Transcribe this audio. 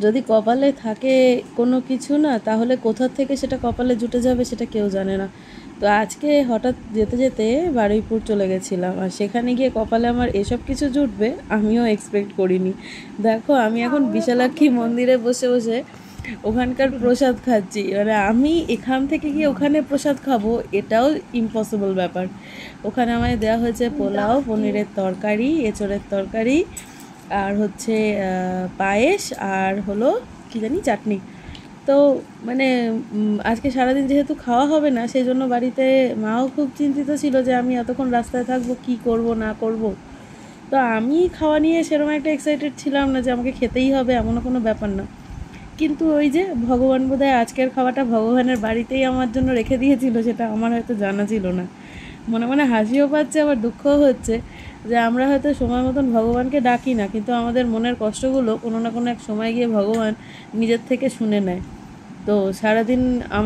যদি কপালে থাকে কোনো কিছু না, তাহলে কোথা থেকে সেটা কপালে জুটে যাবে সেটা কেউ জানে না। তো আজকে হঠাৎ যেতে যেতে বারুইপুর চলে গেছিলাম, আর সেখানে গিয়ে কপালে আমার এসব কিছু জুটবে আমিও এক্সপেক্ট করিনি। দেখো আমি এখন বিশালাক্ষী মন্দিরে বসে বসে ওখানকার প্রসাদ খাচ্ছি, এবারে আমি এখান থেকে গিয়ে ওখানে প্রসাদ খাবো এটাও ইম্পসিবল ব্যাপার। ওখানে আমায় দেওয়া হয়েছে পোলাও, পনিরের তরকারি, এঁচড়ের তরকারি, আর হচ্ছে পায়েস, আর হলো কী জানি চাটনি। তো মানে আজকে সারাদিন যেহেতু খাওয়া হবে না, সেই জন্য বাড়িতে মাও খুব চিন্তিত ছিল যে আমি এতক্ষণ রাস্তায় থাকবো, কি করব না করব। তো আমি খাওয়া নিয়ে সেরকম একটা এক্সাইটেড ছিলাম না যে আমাকে খেতেই হবে, এমনও কোনো ব্যাপার না। কিন্তু ওই যে ভগবান বোধহয় আজকের খাওয়াটা ভগবানের বাড়িতেই আমার জন্য রেখে দিয়েছিল, সেটা আমার হয়তো জানা ছিল না। মনে মনে হাসিও পাচ্ছে, আবার দুঃখও হচ্ছে যে আমরা হয়তো সময় মতন ভগবানকে ডাকি না, কিন্তু আমাদের মনের কষ্টগুলো কোনো না কোনো এক সময় গিয়ে ভগবান নিজের থেকে শুনে নেয়। তো সারাদিন আমার